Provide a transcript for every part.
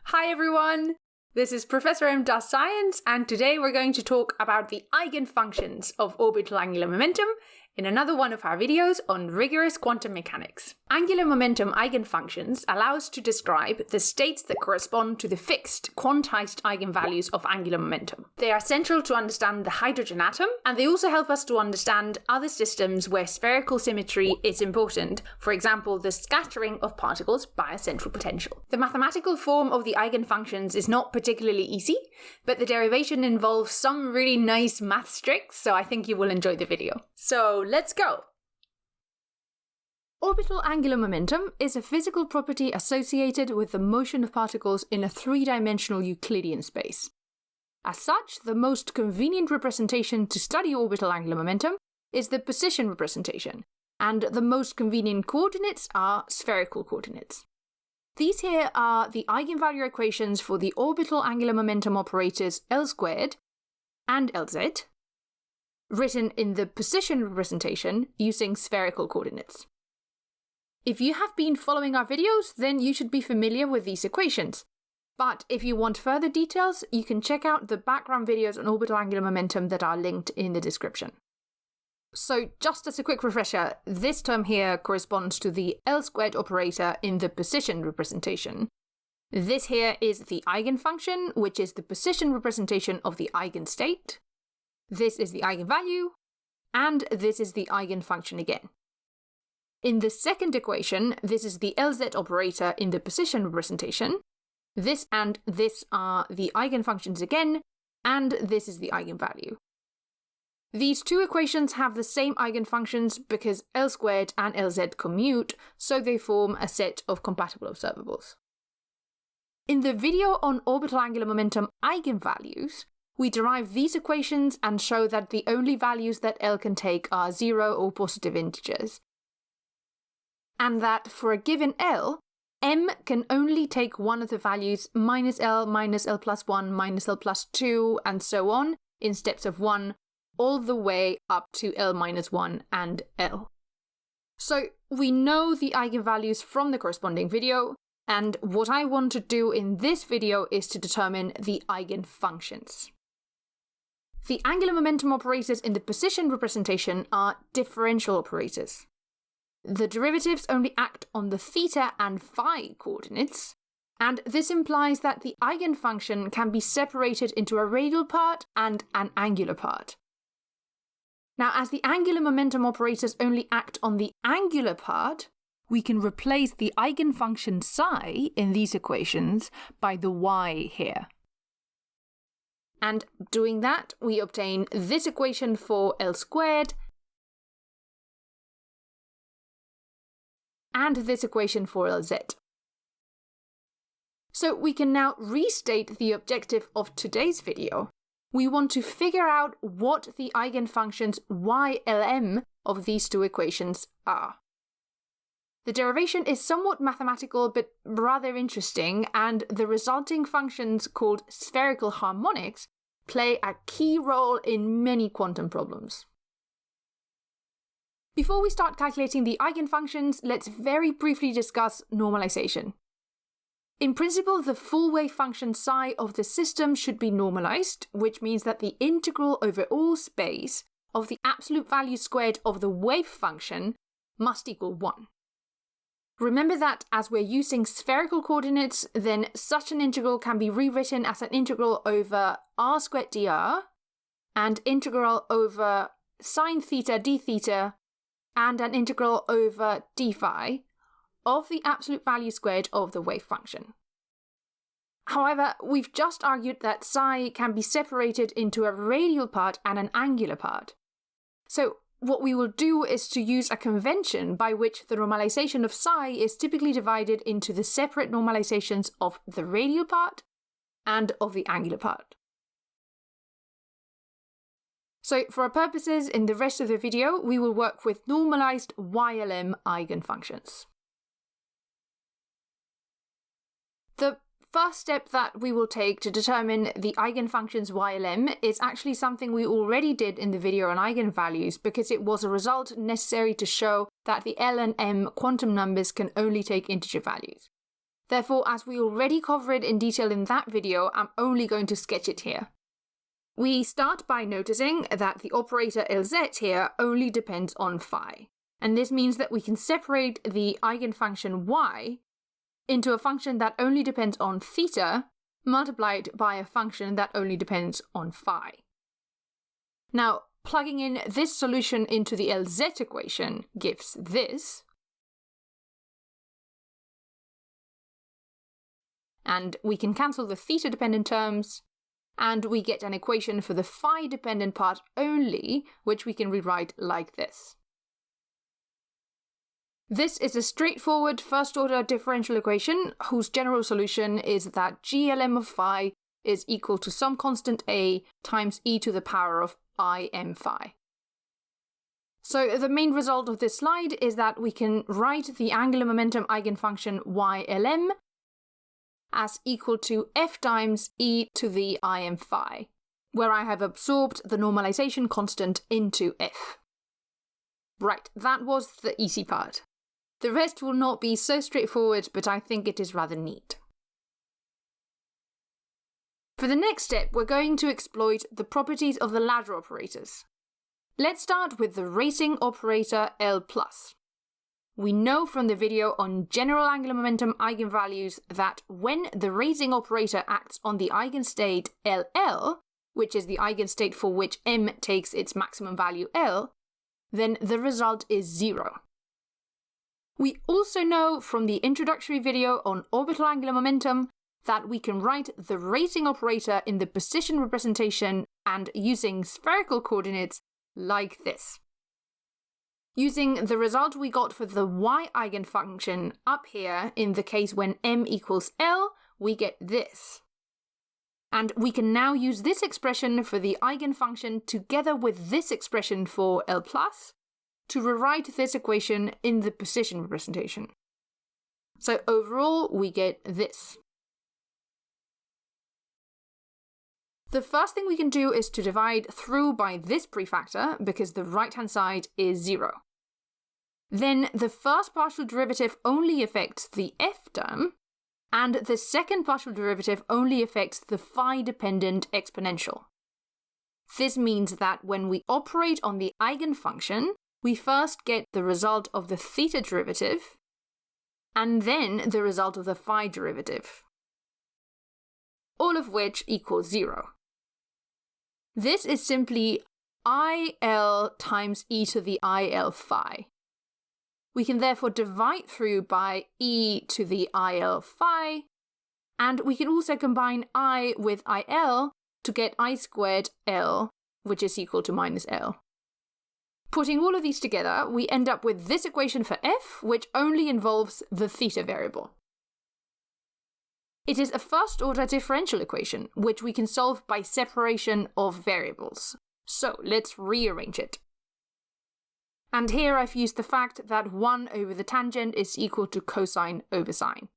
Hi everyone! This is Professor M. Does Science, and today we're going to talk about the eigenfunctions of orbital angular momentum in another one of our videos on rigorous quantum mechanics. Angular momentum eigenfunctions allow us to describe the states that correspond to the fixed, quantized eigenvalues of angular momentum. They are central to understand the hydrogen atom, and they also help us to understand other systems where spherical symmetry is important, for example, the scattering of particles by a central potential. The mathematical form of the eigenfunctions is not particularly easy, but the derivation involves some really nice maths tricks, so I think you will enjoy the video. So let's go! Orbital angular momentum is a physical property associated with the motion of particles in a three-dimensional Euclidean space. As such, the most convenient representation to study orbital angular momentum is the position representation, and the most convenient coordinates are spherical coordinates. These here are the eigenvalue equations for the orbital angular momentum operators L² and Lz, written in the position representation using spherical coordinates. If you have been following our videos, then you should be familiar with these equations. But if you want further details, you can check out the background videos on orbital angular momentum that are linked in the description. So just as a quick refresher, this term here corresponds to the L² operator in the position representation. This here is the eigenfunction, which is the position representation of the eigenstate. This is the eigenvalue, and this is the eigenfunction again. In the second equation, this is the Lz operator in the position representation. This and this are the eigenfunctions again, and this is the eigenvalue. These two equations have the same eigenfunctions because L² and Lz commute, so they form a set of compatible observables. In the video on orbital angular momentum eigenvalues, we derive these equations and show that the only values that L can take are 0 or positive integers, and that for a given L, M can only take one of the values minus L plus 1, minus L plus 2, and so on, in steps of 1, all the way up to L minus 1 and L. So we know the eigenvalues from the corresponding video, and what I want to do in this video is to determine the eigenfunctions. The angular momentum operators in the position representation are differential operators. The derivatives only act on the theta and phi coordinates, and this implies that the eigenfunction can be separated into a radial part and an angular part. Now, as the angular momentum operators only act on the angular part, we can replace the eigenfunction psi in these equations by the y here. And doing that, we obtain this equation for L² and this equation for Lz. So we can now restate the objective of today's video. We want to figure out what the eigenfunctions YLM of these two equations are. The derivation is somewhat mathematical but rather interesting, and the resulting functions called spherical harmonics play a key role in many quantum problems. Before we start calculating the eigenfunctions, let's very briefly discuss normalization. In principle, the full wave function psi of the system should be normalized, which means that the integral over all space of the absolute value squared of the wave function must equal 1. Remember that as we're using spherical coordinates, then such an integral can be rewritten as an integral over r² dr and integral over sine theta d theta and an integral over d phi of the absolute value squared of the wave function. However, we've just argued that psi can be separated into a radial part and an angular part. So what we will do is to use a convention by which the normalization of psi is typically divided into the separate normalizations of the radial part and of the angular part. So for our purposes, in the rest of the video, we will work with normalized YLM eigenfunctions. The first step that we will take to determine the eigenfunctions YLM is actually something we already did in the video on eigenvalues, because it was a result necessary to show that the L and M quantum numbers can only take integer values. Therefore, as we already covered in detail in that video, I'm only going to sketch it here. We start by noticing that the operator Lz here only depends on phi, and this means that we can separate the eigenfunction y into a function that only depends on theta multiplied by a function that only depends on phi. Now, plugging in this solution into the Lz equation gives this, and we can cancel the theta-dependent terms, and we get an equation for the phi-dependent part only, which we can rewrite like this. This is a straightforward first-order differential equation whose general solution is that glm of phi is equal to some constant a times e to the power of im phi. So the main result of this slide is that we can write the angular momentum eigenfunction ylm as equal to f times e to the im phi, where I have absorbed the normalization constant into f. Right, that was the easy part. The rest will not be so straightforward, but I think it is rather neat. For the next step, we're going to exploit the properties of the ladder operators. Let's start with the raising operator L+. We know from the video on general angular momentum eigenvalues that when the raising operator acts on the eigenstate LL, which is the eigenstate for which m takes its maximum value L, then the result is 0. We also know from the introductory video on orbital angular momentum that we can write the raising operator in the position representation and using spherical coordinates like this. Using the result we got for the y eigenfunction up here in the case when m equals L, we get this. And we can now use this expression for the eigenfunction together with this expression for L+, to rewrite this equation in the position representation. So overall, we get this. The first thing we can do is to divide through by this prefactor, because the right-hand side is 0. Then the first partial derivative only affects the f term, and the second partial derivative only affects the phi-dependent exponential. This means that when we operate on the eigenfunction, we first get the result of the theta derivative, and then the result of the phi derivative, all of which equals 0. This is simply IL times e to the IL phi. We can therefore divide through by e to the IL phi, and we can also combine I with IL to get I squared L, which is equal to minus L. Putting all of these together, we end up with this equation for f, which only involves the theta variable. It is a first-order differential equation, which we can solve by separation of variables. So let's rearrange it. And here I've used the fact that 1 over the tangent is equal to cosine over sine.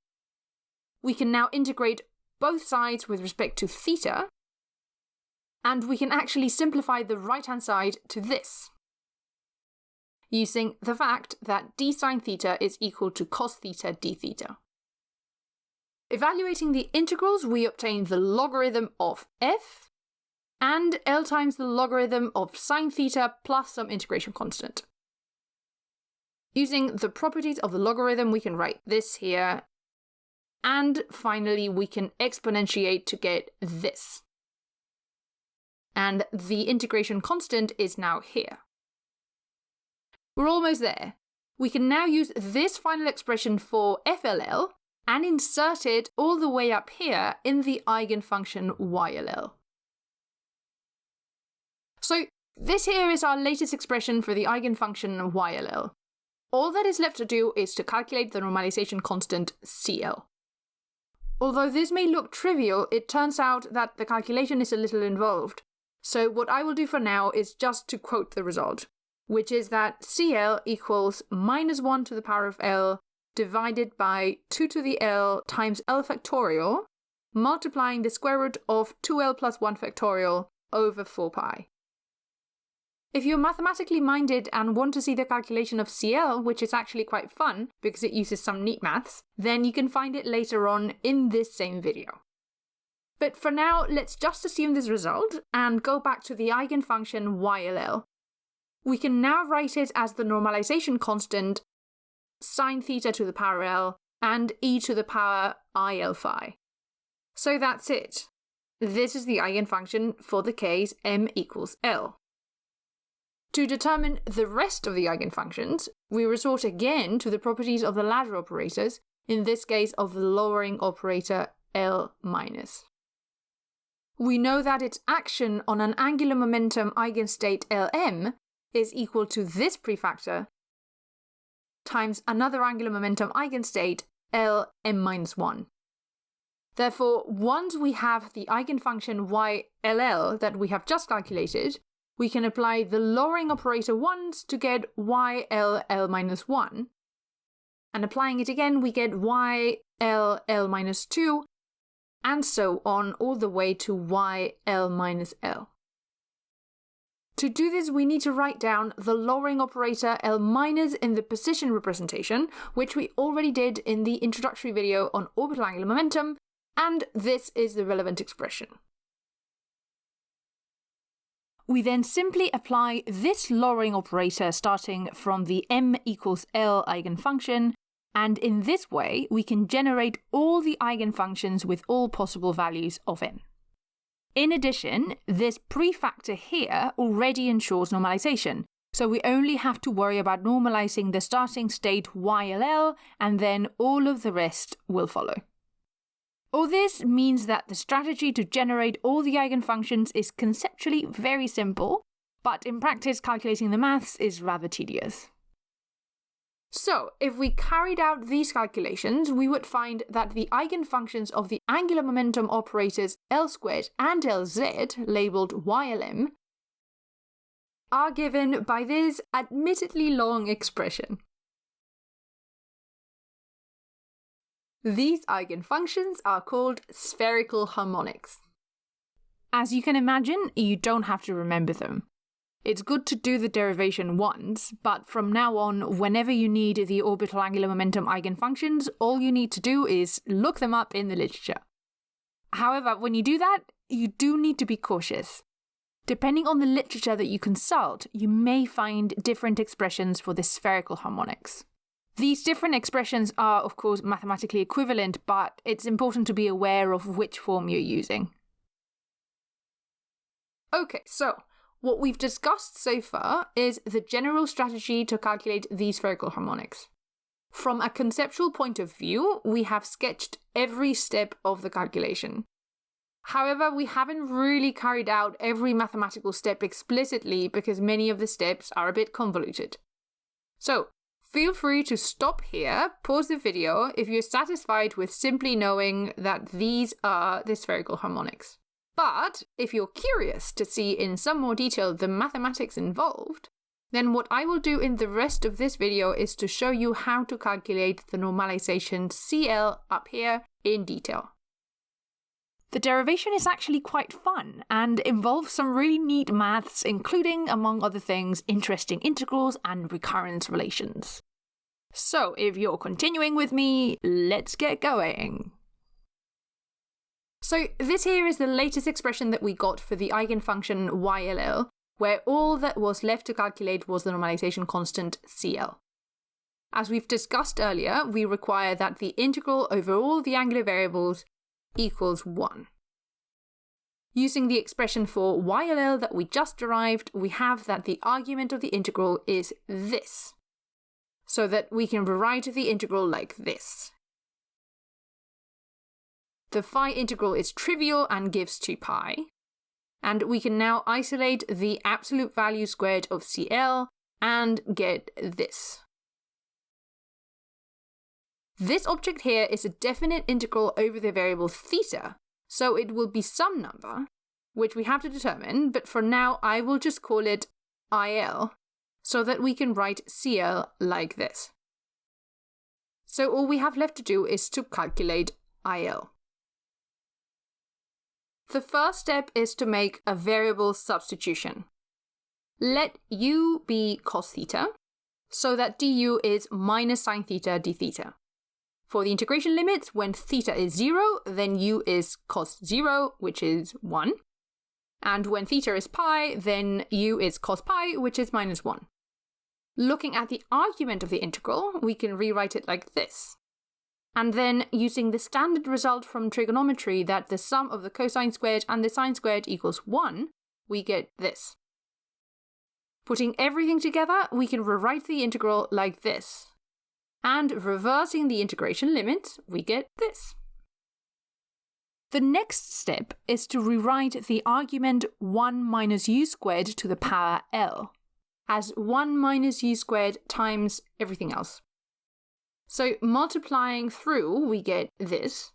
We can now integrate both sides with respect to theta, and we can actually simplify the right-hand side to this, using the fact that d sine theta is equal to cos theta d theta. Evaluating the integrals, we obtain the logarithm of f, and L times the logarithm of sine theta plus some integration constant. Using the properties of the logarithm, we can write this here, and finally we can exponentiate to get this. And the integration constant is now here. We're almost there. We can now use this final expression for FLL and insert it all the way up here in the eigenfunction YLL. So this here is our latest expression for the eigenfunction YLL. All that is left to do is to calculate the normalization constant CL. Although this may look trivial, it turns out that the calculation is a little involved. So what I will do for now is just to quote the result, which is that CL equals minus 1 to the power of L divided by 2 to the L times L factorial, multiplying the square root of 2L plus 1 factorial over 4 pi. If you're mathematically minded and want to see the calculation of CL, which is actually quite fun because it uses some neat maths, then you can find it later on in this same video. But for now, let's just assume this result and go back to the eigenfunction YLL. We can now write it as the normalization constant sine theta to the power L and e to the power IL phi. So that's it. This is the eigenfunction for the case m equals L. To determine the rest of the eigenfunctions, we resort again to the properties of the ladder operators, in this case of the lowering operator L-. We know that its action on an angular momentum eigenstate Lm is equal to this prefactor times another angular momentum eigenstate Lm-1. Therefore, once we have the eigenfunction YLL that we have just calculated, we can apply the lowering operator once to get YLL-1, and applying it again we get YLL-2, and so on all the way to YL-L. To do this, we need to write down the lowering operator L- in the position representation, which we already did in the introductory video on orbital angular momentum, and this is the relevant expression. We then simply apply this lowering operator starting from the m equals L eigenfunction, and in this way we can generate all the eigenfunctions with all possible values of m. In addition, this prefactor here already ensures normalization, so we only have to worry about normalizing the starting state YLL, and then all of the rest will follow. All this means that the strategy to generate all the eigenfunctions is conceptually very simple, but in practice calculating the maths is rather tedious. So, if we carried out these calculations, we would find that the eigenfunctions of the angular momentum operators L² and Lz, labelled YLM, are given by this admittedly long expression. These eigenfunctions are called spherical harmonics. As you can imagine, you don't have to remember them. It's good to do the derivation once, but from now on, whenever you need the orbital angular momentum eigenfunctions, all you need to do is look them up in the literature. However, when you do that, you do need to be cautious. Depending on the literature that you consult, you may find different expressions for the spherical harmonics. These different expressions are, of course, mathematically equivalent, but it's important to be aware of which form you're using. Okay, so what we've discussed so far is the general strategy to calculate these spherical harmonics. From a conceptual point of view, we have sketched every step of the calculation. However, we haven't really carried out every mathematical step explicitly because many of the steps are a bit convoluted. So, feel free to stop here, pause the video if you're satisfied with simply knowing that these are the spherical harmonics. But if you're curious to see in some more detail the mathematics involved, then what I will do in the rest of this video is to show you how to calculate the normalization CL up here in detail. The derivation is actually quite fun and involves some really neat maths, including, among other things, interesting integrals and recurrence relations. So, if you're continuing with me, let's get going. So, this here is the latest expression that we got for the eigenfunction YLL, where all that was left to calculate was the normalization constant CL. As we've discussed earlier, we require that the integral over all the angular variables equals 1. Using the expression for YLL that we just derived, we have that the argument of the integral is this, so that we can rewrite the integral like this. The phi integral is trivial and gives 2 pi, and we can now isolate the absolute value squared of CL and get this. This object here is a definite integral over the variable theta, so it will be some number, which we have to determine, but for now I will just call it IL, so that we can write CL like this. So all we have left to do is to calculate IL. The first step is to make a variable substitution. Let u be cos theta, so that du is minus sine theta d theta. For the integration limits, when theta is 0, then u is cos 0, which is 1. And when theta is pi, then u is cos pi, which is minus 1. Looking at the argument of the integral, we can rewrite it like this. And then, using the standard result from trigonometry that the sum of the cosine squared and the sine squared equals 1, we get this. Putting everything together, we can rewrite the integral like this. And reversing the integration limits, we get this. The next step is to rewrite the argument 1 minus u squared to the power L as 1 minus u squared times everything else. So multiplying through, we get this.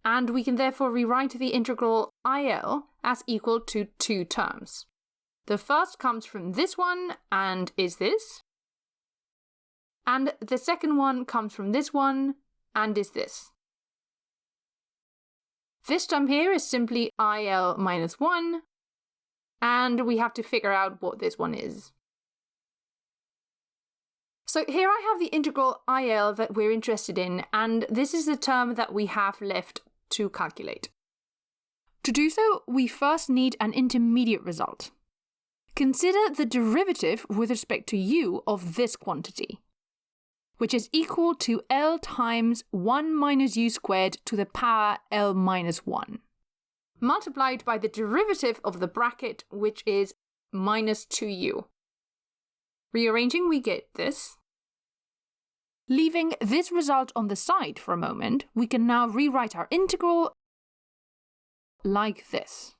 And we can therefore rewrite the integral IL as equal to two terms. The first comes from this one and is this. And the second one comes from this one and is this. This term here is simply IL minus 1, and we have to figure out what this one is. So here I have the integral IL that we're interested in, and this is the term that we have left to calculate. To do so, we first need an intermediate result. Consider the derivative with respect to u of this quantity, which is equal to L times 1 minus u squared to the power L minus 1, multiplied by the derivative of the bracket, which is minus 2u. Rearranging, we get this. Leaving this result on the side for a moment, we can now rewrite our integral like this.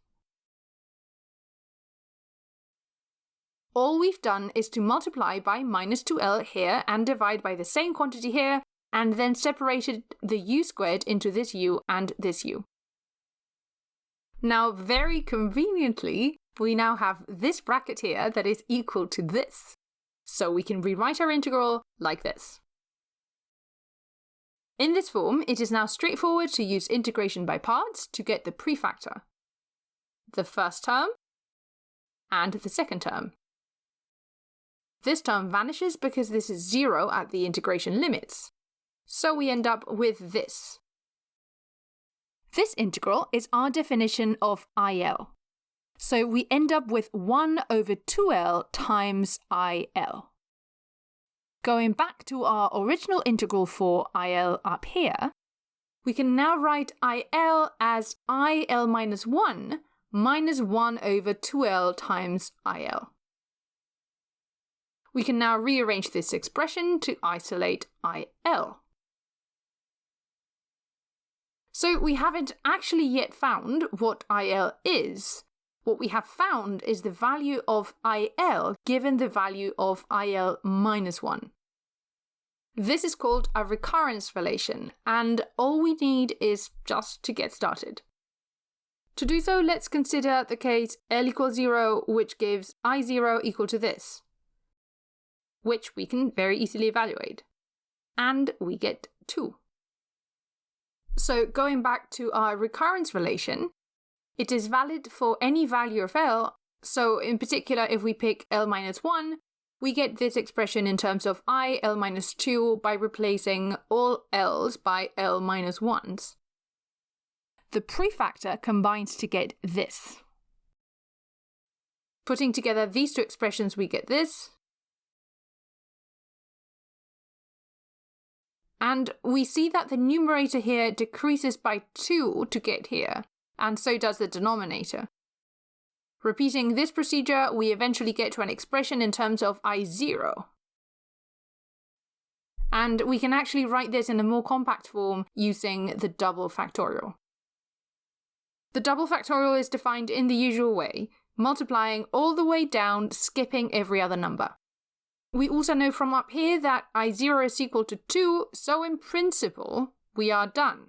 All we've done is to multiply by minus 2l here and divide by the same quantity here, and then separated the u squared into this u and this u. Now, very conveniently, we now have this bracket here that is equal to this. So we can rewrite our integral like this. In this form, it is now straightforward to use integration by parts to get the prefactor, the first term, and the second term. This term vanishes because this is 0 at the integration limits, so we end up with this. This integral is our definition of IL, so we end up with 1 over 2l times IL. Going back to our original integral for IL up here, we can now write IL as IL minus 1 minus 1 over 2l times IL. We can now rearrange this expression to isolate IL. So we haven't actually yet found what IL is. What we have found is the value of IL given the value of IL minus 1. This is called a recurrence relation, and all we need is just to get started. To do so, let's consider the case L equals 0, which gives I0 equal to this, which we can very easily evaluate. And we get 2. So going back to our recurrence relation, it is valid for any value of L, so in particular if we pick L minus 1, we get this expression in terms of I L minus 2 by replacing all L's by L minus 1's. The prefactor combines to get this. Putting together these two expressions, we get this. And we see that the numerator here decreases by 2 to get here, and so does the denominator. Repeating this procedure, we eventually get to an expression in terms of I0. And we can actually write this in a more compact form using the double factorial. The double factorial is defined in the usual way, multiplying all the way down, skipping every other number. We also know from up here that I0 is equal to 2, so in principle, we are done.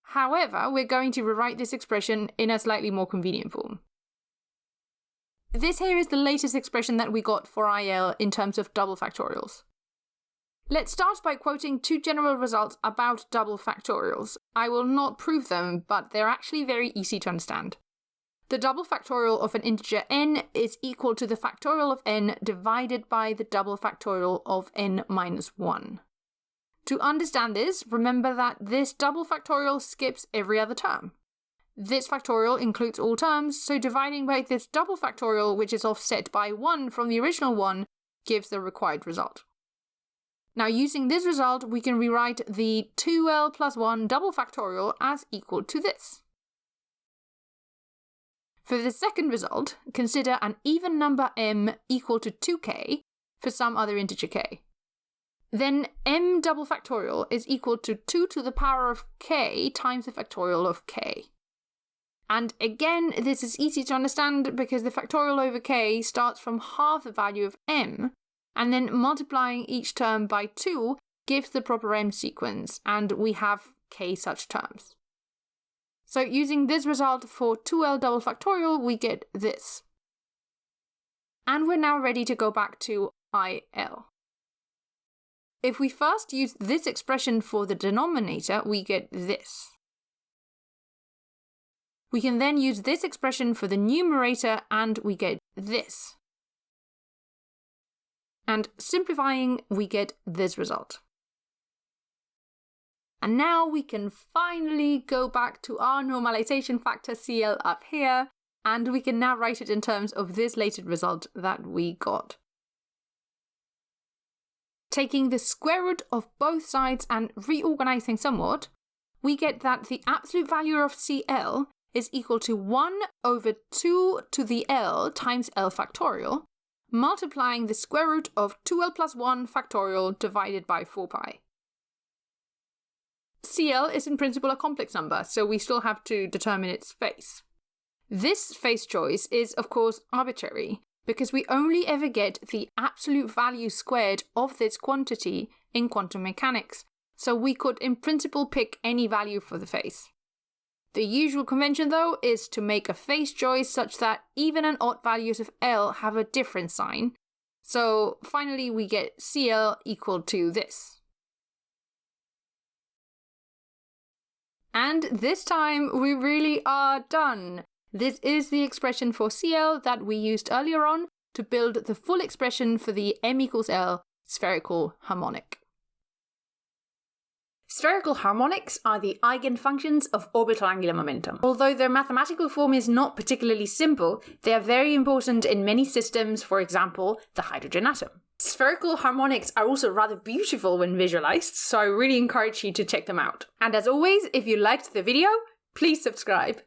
However, we're going to rewrite this expression in a slightly more convenient form. This here is the latest expression that we got for IL in terms of double factorials. Let's start by quoting two general results about double factorials. I will not prove them, but they're actually very easy to understand. The double factorial of an integer n is equal to the factorial of n divided by the double factorial of n minus 1. To understand this, remember that this double factorial skips every other term. This factorial includes all terms, so dividing by this double factorial, which is offset by 1 from the original one, gives the required result. Now, using this result, we can rewrite the 2l plus 1 double factorial as equal to this. For the second result, consider an even number m equal to 2k for some other integer k. Then m double factorial is equal to 2 to the power of k times the factorial of k. And again, this is easy to understand because the factorial over k starts from half the value of m, and then multiplying each term by 2 gives the proper m sequence, and we have k such terms. So using this result for 2l double factorial, we get this. And we're now ready to go back to IL. If we first use this expression for the denominator, we get this. We can then use this expression for the numerator and we get this. And simplifying, we get this result. And now we can finally go back to our normalization factor CL up here, and we can now write it in terms of this latest result that we got. Taking the square root of both sides and reorganizing somewhat, we get that the absolute value of CL is equal to 1 over 2 to the L times L factorial, multiplying the square root of 2L plus 1 factorial divided by 4 pi. CL is in principle a complex number, so we still have to determine its phase. This phase choice is, of course, arbitrary, because we only ever get the absolute value squared of this quantity in quantum mechanics, so we could in principle pick any value for the phase. The usual convention, though, is to make a phase choice such that even and odd values of L have a different sign, so finally we get CL equal to this. And this time we really are done! This is the expression for CL that we used earlier on to build the full expression for the m equals L spherical harmonic. Spherical harmonics are the eigenfunctions of orbital angular momentum. Although their mathematical form is not particularly simple, they are very important in many systems, for example, the hydrogen atom. Spherical harmonics are also rather beautiful when visualized, so I really encourage you to check them out. And as always, if you liked the video, please subscribe.